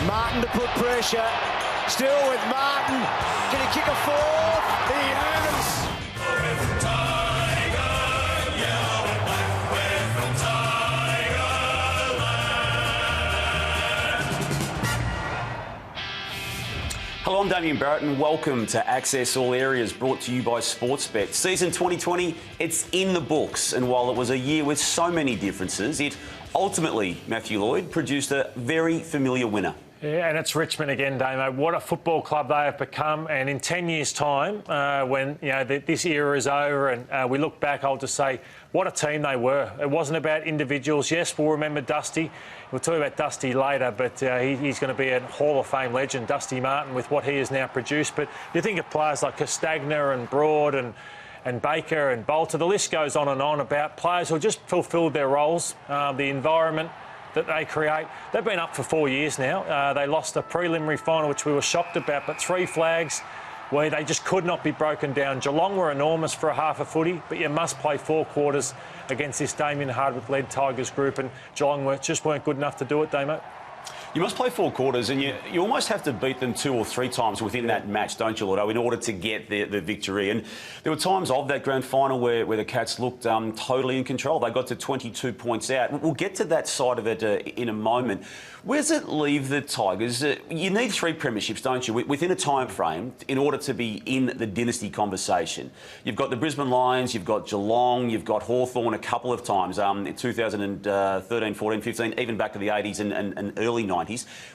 Martin to put pressure. Still with Martin. Can he kick a fourth? He has. Hello, I'm Damien Barrett and welcome to Access All Areas, brought to you by Sportsbet. Season 2020, it's in the books, and while it was a year with so many differences, it ultimately, Matthew Lloyd, produced a very familiar winner. Yeah, and it's Richmond again, Damo. What a football club they have become. And in 10 years' time, when this era is over and we look back, I'll just say, what a team they were. It wasn't about individuals. Yes, we'll remember Dusty. We'll talk about Dusty later, but he's going to be a Hall of Fame legend, Dusty Martin, with what he has now produced. But you think of players like Castagna and Broad and Baker and Bolter. The list goes on about players who just fulfilled their roles, the environment that they create. They've been up for 4 years now. They lost a preliminary final, which we were shocked about, but 3 flags where they just could not be broken down. Geelong were enormous for a half a footy, but you must play 4 quarters against this Damien Hardwick-led Tigers group, and Geelong just weren't good enough to do it, Damo. You must play 4 quarters, and you almost have to beat them 2 or 3 times within that match, don't you, Lloyd, in order to get the victory. And there were times of that grand final where the Cats looked totally in control. They got to 22 points out. We'll get to that side of it in a moment. Where does it leave the Tigers? You need 3 premierships, don't you, within a time frame in order to be in the Dynasty conversation. You've got the Brisbane Lions, you've got Geelong, you've got Hawthorn a couple of times, in 2013, 14, 15, even back to the 80s and early 90s.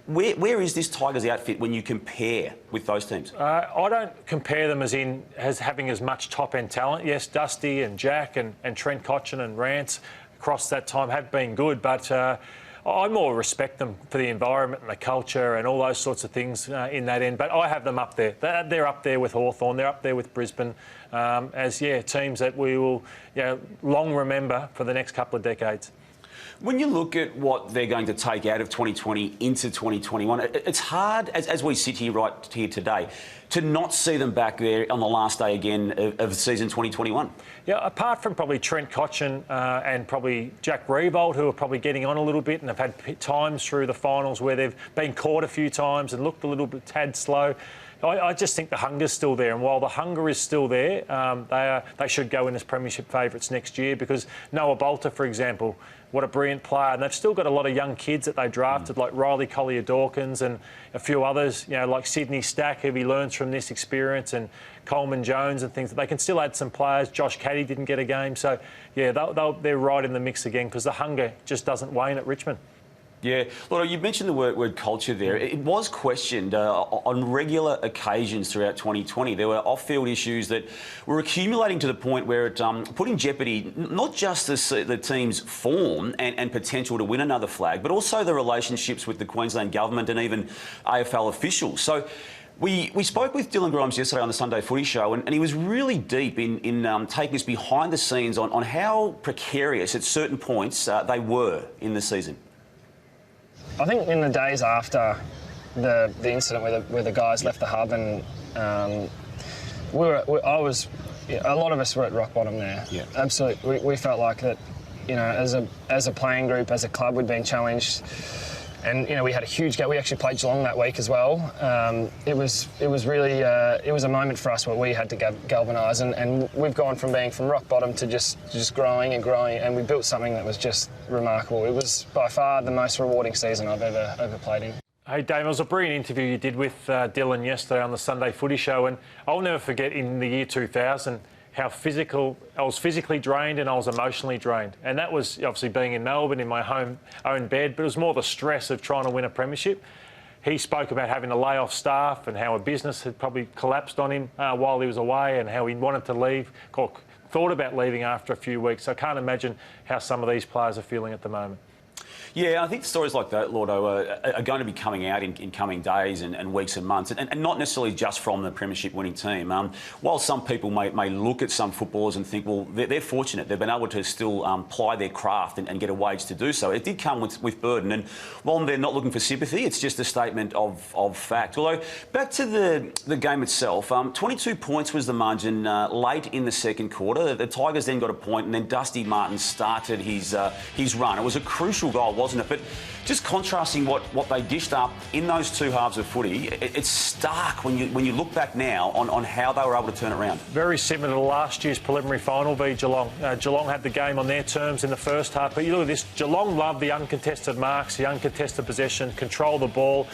Where is this Tigers outfit when you compare with those teams? I don't compare them as having as much top-end talent. Yes, Dusty and Jack and Trent Cotchin and Rance across that time have been good, but I more respect them for the environment and the culture and all those sorts of things in that end. But I have them up there. They're up there with Hawthorn. They're up there with Brisbane as teams that we will long remember for the next couple of decades. When you look at what they're going to take out of 2020 into 2021, it's hard, as we sit here right here today, to not see them back there on the last day again of season 2021. Yeah, apart from probably Trent Cotchin and probably Jack Riewoldt, who are probably getting on a little bit and have had times through the finals where they've been caught a few times and looked a little bit tad slow. I just think the hunger's still there, and while the hunger is still there, they should go in as premiership favourites next year, because Noah Bolter, for example, what a brilliant player, and they've still got a lot of young kids that they drafted, like Riley Collier-Dawkins and a few others, like Sydney Stack, who he learns from this experience, and Coleman Jones and things. They can still add some players. Josh Caddy didn't get a game, so they're right in the mix again, because the hunger just doesn't wane at Richmond. Yeah, Lloyd, you mentioned the word culture there. It was questioned on regular occasions throughout 2020. There were off-field issues that were accumulating to the point where it put in jeopardy not just the team's form and potential to win another flag, but also the relationships with the Queensland government and even AFL officials. So we spoke with Dylan Grimes yesterday on the Sunday Footy Show, and he was really deep in taking us behind the scenes on how precarious at certain points they were in the season. I think in the days after the incident where the guys left the hub, and a lot of us were at rock bottom there. Yeah. Absolutely, we felt like that. As a playing group, as a club, we'd been challenged, and we had a huge gap. We actually played Geelong that week as well. It was really it was a moment for us where we had to galvanise, and we've gone from being from rock bottom to just growing and growing, and we built something that was just remarkable. It was by far the most rewarding season I've ever played in. Hey, Dave, it was a brilliant interview you did with Dylan yesterday on the Sunday Footy Show, and I'll never forget in the year 2000 how I was physically drained and I was emotionally drained. And that was obviously being in Melbourne in my own bed, but it was more the stress of trying to win a premiership. He spoke about having to lay off staff and how a business had probably collapsed on him while he was away, and how he wanted to leave, or thought about leaving after a few weeks. So I can't imagine how some of these players are feeling at the moment. Yeah, I think stories like that, Lordo, are going to be coming out in coming days and weeks and months, and not necessarily just from the premiership-winning team. While some people may look at some footballers and think, well, they're fortunate. They've been able to still ply their craft and get a wage to do so. It did come with burden, and while they're not looking for sympathy, it's just a statement of fact. Although, back to the game itself, 22 points was the margin late in the second quarter. The Tigers then got a point, and then Dustin Martin started his run. It was a crucial goal, wasn't it? But just contrasting what they dished up in those two halves of footy, it's stark when you look back now on how they were able to turn it around. Very similar to last year's preliminary final v Geelong. Geelong had the game on their terms in the first half, but you look at this, Geelong loved the uncontested marks, the uncontested possession, control the ball.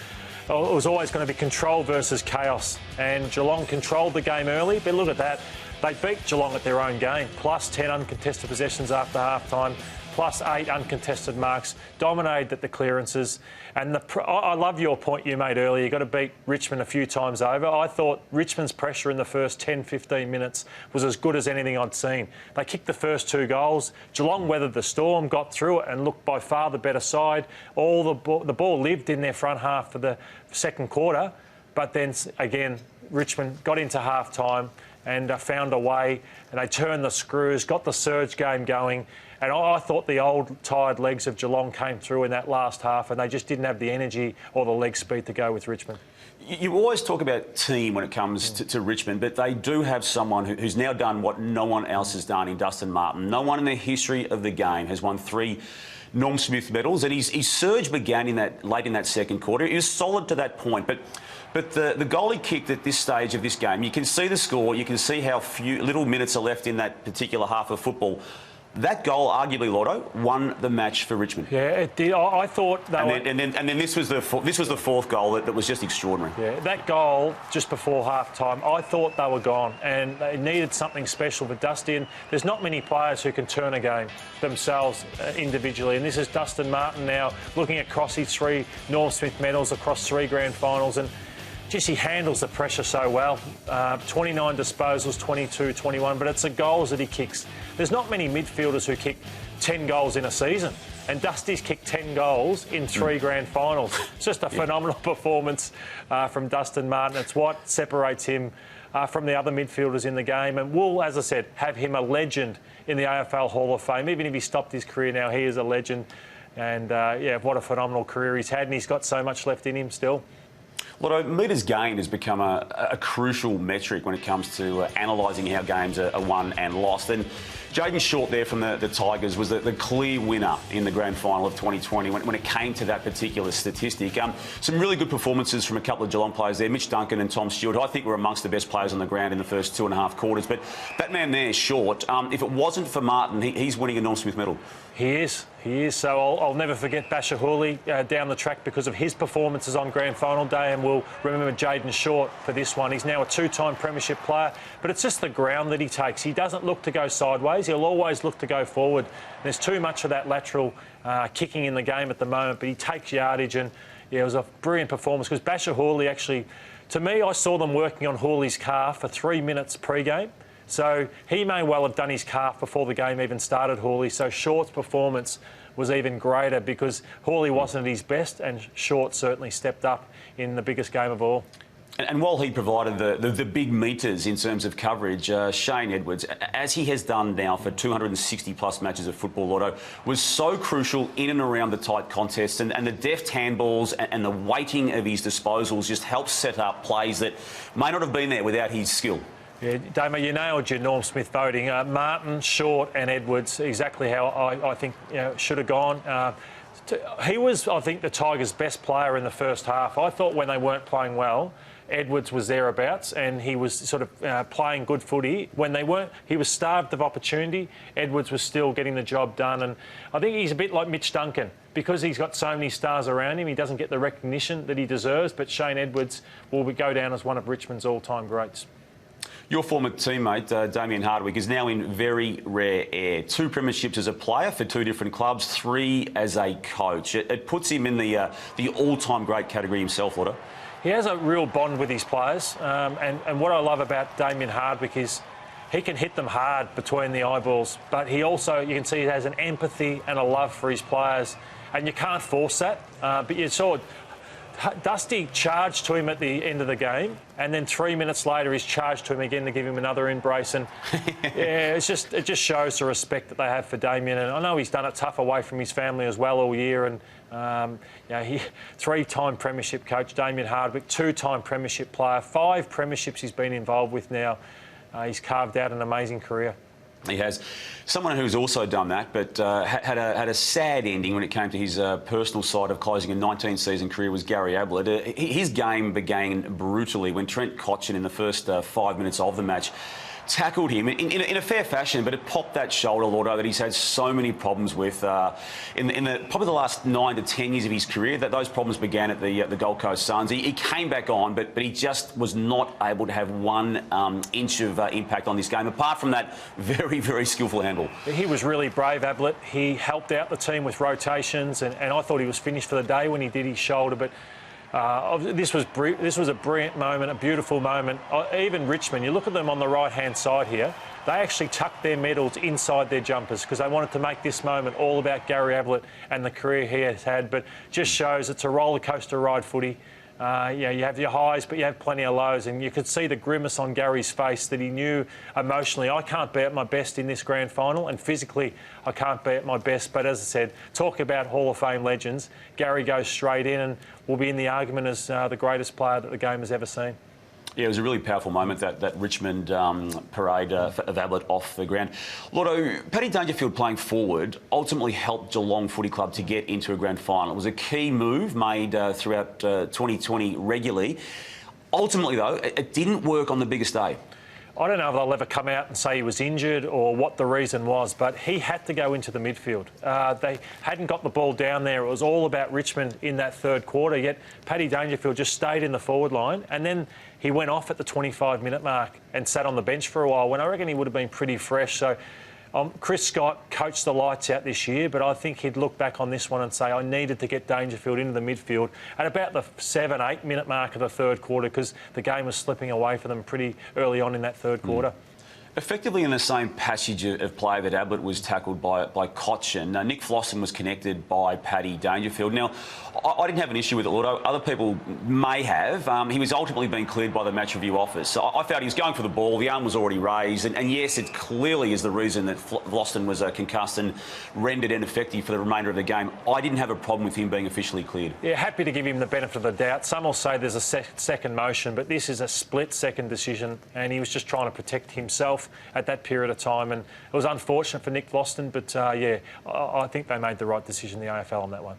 It was always going to be control versus chaos, and Geelong controlled the game early, but look at that. They beat Geelong at their own game, plus 10 uncontested possessions after half-time, plus 8 uncontested marks, dominated at the clearances. And I love your point you made earlier. You've got to beat Richmond a few times over. I thought Richmond's pressure in the first 10, 15 minutes was as good as anything I'd seen. They kicked the first 2 goals. Geelong weathered the storm, got through it and looked by far the better side. The ball lived in their front half for the second quarter. But then, again, Richmond got into half-time and found a way, and they turned the screws, got the surge game going. And I thought the old tired legs of Geelong came through in that last half, and they just didn't have the energy or the leg speed to go with Richmond. You always talk about team when it comes to Richmond, but they do have someone who's now done what no one else has done in Dustin Martin. No one in the history of the game has won 3 Norm Smith medals, and his surge began late in that second quarter. He was solid to that point, but the goal he kicked at this stage of this game, you can see the score, you can see how little minutes are left in that particular half of football. That goal, arguably, Lotto, won the match for Richmond. Yeah, it did. I thought that. And then this was the fourth goal that was just extraordinary. Yeah, that goal just before half time, I thought they were gone, and they needed something special for Dusty. And there's not many players who can turn a game themselves individually. And this is Dustin Martin now looking across his 3 Norm Smith medals across 3 grand finals, and just he handles the pressure so well. 29 disposals, 22, 21, but it's the goals that he kicks. There's not many midfielders who kick 10 goals in a season, and Dusty's kicked 10 goals in 3 grand finals. It's just a phenomenal performance from Dustin Martin. It's what separates him from the other midfielders in the game, and will, as I said, have him a legend in the AFL Hall of Fame. Even if he stopped his career now, he is a legend. And, yeah, what a phenomenal career he's had, and he's got so much left in him still. Lotto, metres gained has become a crucial metric when it comes to analysing how games are won and lost. And Jayden Short there from the Tigers was the clear winner in the grand final of 2020 when it came to that particular statistic. Some really good performances from a couple of Geelong players there, Mitch Duncan and Tom Stewart, who I think were amongst the best players on the ground in the first 2.5 quarters. But that man there, Short, if it wasn't for Martin, he's winning a Norm Smith medal. He is. So I'll never forget Basher Hooley down the track because of his performances on grand final day, and we'll remember Jayden Short for this one. He's now a 2-time premiership player, but it's just the ground that he takes. He doesn't look to go sideways. He'll always look to go forward. There's too much of that lateral kicking in the game at the moment, but he takes yardage, and yeah, it was a brilliant performance because Basher Hooley actually, to me, I saw them working on Hooley's calf for 3 minutes pre-game. So he may well have done his calf before the game even started, Hooley. So Short's performance was even greater because Hooley wasn't at his best, and Short certainly stepped up in the biggest game of all. And while he provided the big metres in terms of coverage, Shane Edwards, as he has done now for 260-plus matches of football, Lotto, was so crucial in and around the tight contests, and the deft handballs and the weighting of his disposals just helped set up plays that may not have been there without his skill. Yeah, Damo, you nailed your Norm Smith voting. Martin, Short and Edwards, exactly how I think should have gone. He was, I think, the Tigers' best player in the first half. I thought when they weren't playing well, Edwards was thereabouts, and he was sort of playing good footy. When they weren't, he was starved of opportunity. Edwards was still getting the job done, and I think he's a bit like Mitch Duncan. Because he's got so many stars around him, he doesn't get the recognition that he deserves, but Shane Edwards will go down as one of Richmond's all-time greats. Your former teammate, Damien Hardwick, is now in very rare air. 2 premierships as a player for 2 different clubs, 3 as a coach. It puts him in the all-time great category himself, Lotto. He has a real bond with his players, and what I love about Damien Hardwick is he can hit them hard between the eyeballs, but he also, you can see, he has an empathy and a love for his players, and you can't force that. But you saw Dusty charged to him at the end of the game, and then 3 minutes later he's charged to him again to give him another embrace. And yeah, it just shows the respect that they have for Damian. And I know he's done it tough away from his family as well all year. And he 3-time premiership coach, Damien Hardwick, 2-time premiership player, 5 premierships he's been involved with now. He's carved out an amazing career. He has. Someone who's also done that, but had a sad ending when it came to his personal side of closing a 19-season career was Gary Ablett. His game began brutally when Trent Cotchin, in the first 5 minutes of the match, tackled him in a fair fashion, but it popped that shoulder, Lordo, that he's had so many problems with in probably the last 9 to 10 years of his career. That those problems began at the Gold Coast Suns. He came back on, but he just was not able to have 1 inch of impact on this game, apart from that very, very skillful handle. He was really brave, Ablett. He helped out the team with rotations, and I thought he was finished for the day when he did his shoulder, but this was a brilliant moment, a beautiful moment. Even Richmond, you look at them on the right-hand side here, they actually tucked their medals inside their jumpers because they wanted to make this moment all about Gary Ablett and the career he has had. But just shows it's a roller coaster ride, footy. You have your highs, but you have plenty of lows, and you could see the grimace on Gary's face that he knew emotionally, I can't be at my best in this grand final, and physically I can't be at my best. But as I said, talk about Hall of Fame legends, Gary goes straight in and will be in the argument as the greatest player that the game has ever seen. Yeah, it was a really powerful moment, that Richmond parade of Ablett off the ground. Lotto, Paddy Dangerfield playing forward ultimately helped Geelong Footy Club to get into a grand final. It was a key move made throughout 2020 regularly. Ultimately, though, it didn't work on the biggest day. I don't know if they'll ever come out and say he was injured or what the reason was, but he had to go into the midfield. They hadn't got the ball down there. It was all about Richmond in that third quarter, yet Paddy Dangerfield just stayed in the forward line, and then he went off at the 25-minute mark and sat on the bench for a while when I reckon he would have been pretty fresh. So Chris Scott coached the lights out this year, but I think he'd look back on this one and say, I needed to get Dangerfield into the midfield at about the 7-8 minute mark of the third quarter because the game was slipping away for them pretty early on in that third quarter. Effectively in the same passage of play that Ablett was tackled by Cotchin, Nick Flosson was connected by Paddy Dangerfield. Now, I didn't have an issue with it, Lordo. Other people may have. He was ultimately being cleared by the match review office. So I felt he was going for the ball. The arm was already raised. And yes, it clearly is the reason that Flosson was concussed and rendered ineffective for the remainder of the game. I didn't have a problem with him being officially cleared. Yeah, happy to give him the benefit of the doubt. Some will say there's a second motion, but this is a split-second decision, and he was just trying to protect himself at that period of time, and it was unfortunate for Nick Floston, but I think they made the right decision, the AFL, on that one.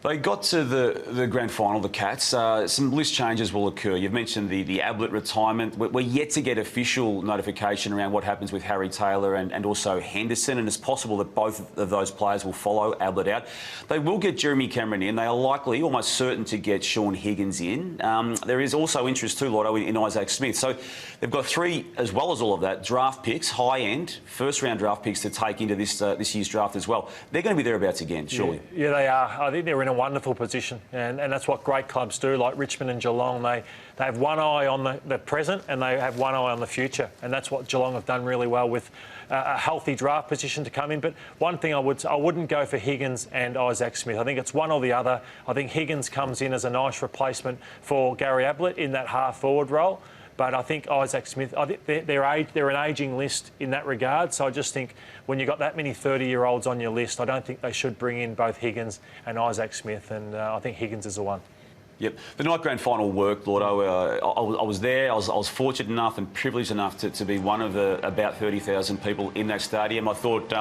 They got to the grand final, the Cats. Some list changes will occur. You've mentioned the Ablett retirement. We're yet to get official notification around what happens with Harry Taylor and also Henderson, and it's possible that both of those players will follow Ablett out. They will get Jeremy Cameron in. They are likely, almost certain, to get Shaun Higgins in. There is also interest too, Lotto, in Isaac Smith. So they've got 3, as well as all of that, draft picks, high-end, first-round draft picks to take into this year's draft as well. They're going to be thereabouts again, surely. Yeah, they are. I think they're in a wonderful position, and that's what great clubs do, like Richmond and Geelong. They have one eye on the present and they have one eye on the future, and that's what Geelong have done really well with a healthy draft position to come in. But one thing I wouldn't go for Higgins and Isaac Smith. I think it's one or the other. I think Higgins comes in as a nice replacement for Gary Ablett in that half-forward role. But I think Isaac Smith, I think they're an ageing list in that regard. So I just think when you've got that many 30-year-olds on your list, I don't think they should bring in both Higgins and Isaac Smith. And I think Higgins is the one. Yep. The night grand final worked, Lordo. I was there. I was fortunate enough and privileged enough to be one of the about 30,000 people in that stadium. I thought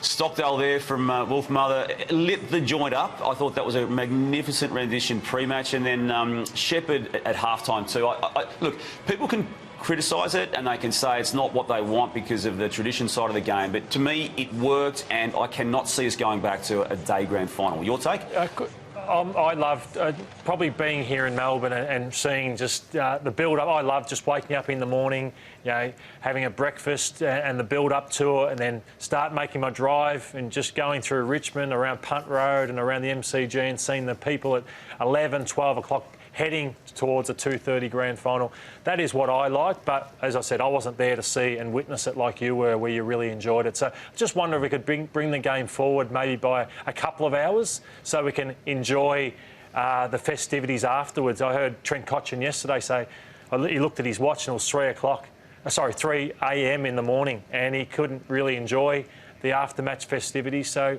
Stockdale there from Wolf Mother lit the joint up. I thought that was a magnificent rendition pre-match. And then Shepherd at halftime too. Look, people can criticise it and they can say it's not what they want because of the tradition side of the game. But to me, it worked, and I cannot see us going back to a day grand final. Your take? I loved probably being here in Melbourne and seeing just the build-up. I love just waking up in the morning, having a breakfast and the build-up to it, and then start making my drive and just going through Richmond, around Punt Road and around the MCG, and seeing the people at 11, 12 o'clock heading towards a 2:30 grand final. That is what I like, but as I said, I wasn't there to see and witness it like you were, where you really enjoyed it. So I just wonder if we could bring the game forward maybe by a couple of hours so we can enjoy the festivities afterwards. I heard Trent Cotchin yesterday say he looked at his watch and it was 3 a.m. in the morning, and he couldn't really enjoy the after-match festivities. So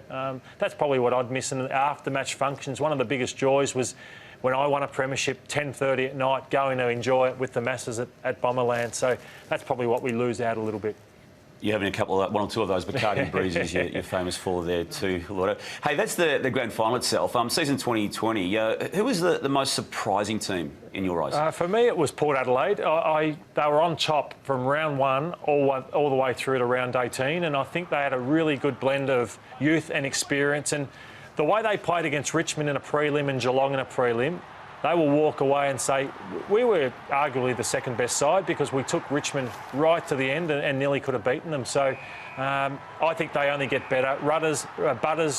that's probably what I'd miss in the after-match functions. One of the biggest joys was when I won a premiership, 10:30 at night, going to enjoy it with the masses at Bomberland. So that's probably what we lose out a little bit. You're having one or two of those Bacardi breezes you're famous for there too, Lloyd. Hey, that's the grand final itself. Season 2020. Who was the most surprising team in your eyes? For me, it was Port Adelaide. They were on top from round 1 all the way through to round 18, and I think they had a really good blend of youth and experience. And the way they played against Richmond in a prelim and Geelong in a prelim, they will walk away and say, we were arguably the second best side because we took Richmond right to the end and nearly could have beaten them. So I think they only get better. Butters,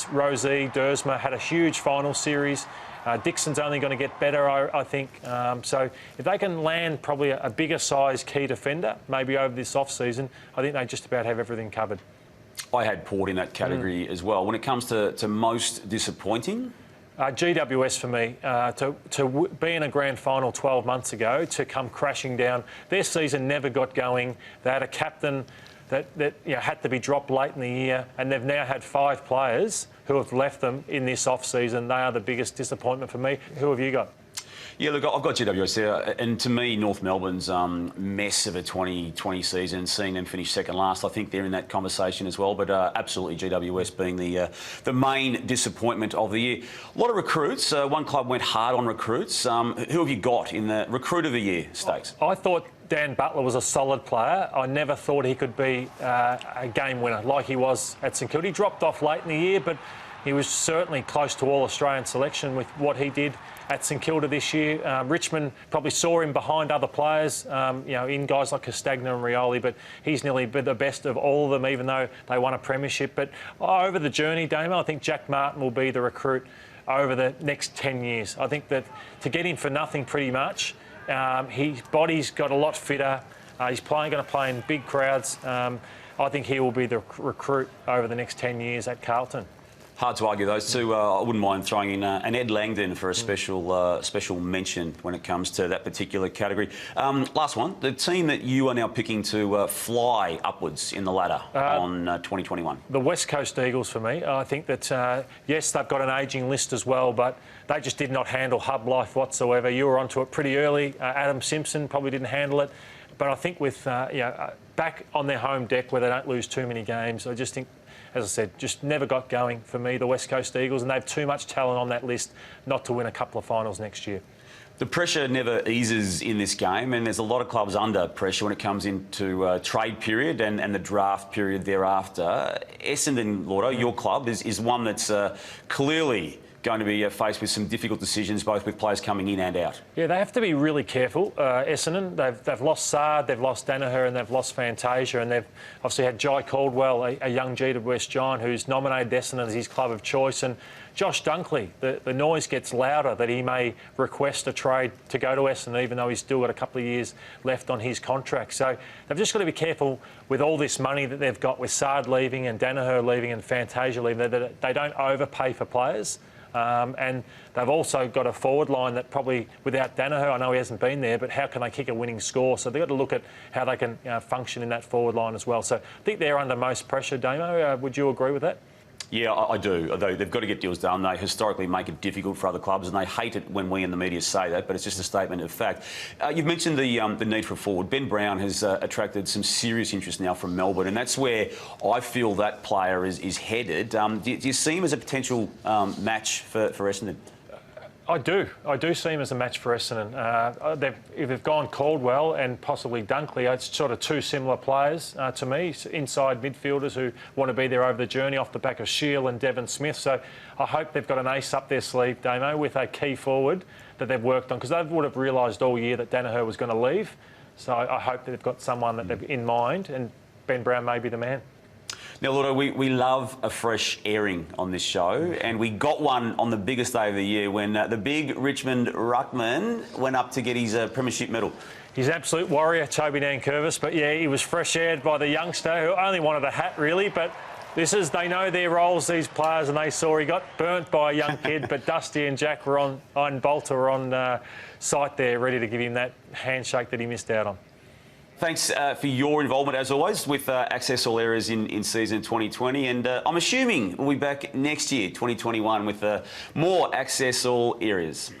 Rosé, Dersma had a huge final series. Dixon's only going to get better, I think. So if they can land probably a bigger size key defender, maybe over this off-season, I think they just about have everything covered. I had Port in that category as well. When it comes to most disappointing... GWS for me, to be in a grand final 12 months ago, to come crashing down. Their season never got going. They had a captain that had to be dropped late in the year, and they've now had 5 players who have left them in this off-season. They are the biggest disappointment for me. Who have you got? Yeah, look, I've got GWS there, and to me, North Melbourne's mess of a 2020 season, seeing them finish second last, I think they're in that conversation as well, but absolutely GWS being the main disappointment of the year. A lot of recruits. One club went hard on recruits. Who have you got in the Recruit of the Year stakes? I thought Dan Butler was a solid player. I never thought he could be a game winner like he was at St Kilda. He dropped off late in the year, but he was certainly close to All-Australian selection with what he did at St Kilda this year. Richmond probably saw him behind other players, in guys like Castagna and Rioli, but he's nearly the best of all of them, even though they won a premiership. But over the journey, Damo, I think Jack Martin will be the recruit over the next 10 years. I think that to get him for nothing pretty much, his body's got a lot fitter. He's going to play in big crowds. I think he will be the recruit over the next 10 years at Carlton. Hard to argue those two. I wouldn't mind throwing in an Ed Langdon for a special mention when it comes to that particular category. Last one, the team that you are now picking to fly upwards in the ladder on 2021. The West Coast Eagles for me. I think that, yes, they've got an ageing list as well, but they just did not handle hub life whatsoever. You were onto it pretty early. Adam Simpson probably didn't handle it. But I think with, back on their home deck where they don't lose too many games, I just think, as I said, just never got going for me, the West Coast Eagles, and they have too much talent on that list not to win a couple of finals next year. The pressure never eases in this game, and there's a lot of clubs under pressure when it comes into trade period and the draft period thereafter. Essendon, Lloyd, your club, is one that's clearly going to be faced with some difficult decisions, both with players coming in and out. Yeah, they have to be really careful. Essendon, they've lost Saad, they've lost Danaher, and they've lost Fantasia, and they've obviously had Jai Caldwell, a young GWS giant who's nominated Essendon as his club of choice, and Josh Dunkley. The noise gets louder that he may request a trade to go to Essendon, even though he's still got a couple of years left on his contract. So they've just got to be careful with all this money that they've got with Saad leaving and Danaher leaving and Fantasia leaving, that they don't overpay for players. And they've also got a forward line that probably, without Danaher, I know he hasn't been there, but how can they kick a winning score? So they've got to look at how they can function in that forward line as well. So I think they're under most pressure, Damo. Would you agree with that? Yeah, I do. Although they've got to get deals done. They historically make it difficult for other clubs, and they hate it when we in the media say that, but it's just a statement of fact. You've mentioned the need for a forward. Ben Brown has attracted some serious interest now from Melbourne, and that's where I feel that player is headed. Do you see him as a potential match for Essendon? I do see him as a match for Essendon. They've gone Caldwell and possibly Dunkley. It's sort of two similar players to me, inside midfielders who want to be there over the journey off the back of Shield and Devon Smith. So I hope they've got an ace up their sleeve, Damo, with a key forward that they've worked on, because they would have realised all year that Danaher was going to leave. So I hope that they've got someone that they've in mind, and Ben Brown may be the man. Now, Lloyd, we love a fresh airing on this show, and we got one on the biggest day of the year when the big Richmond ruckman went up to get his premiership medal. He's an absolute warrior, Toby Nankervis, but yeah, he was fresh aired by the youngster who only wanted a hat, really, but they know their roles, these players, and they saw he got burnt by a young kid, but Dusty and Jack were on Bolter were on site there, ready to give him that handshake that he missed out on. Thanks for your involvement, as always, with Access All Areas in season 2020. And I'm assuming we'll be back next year, 2021, with more Access All Areas.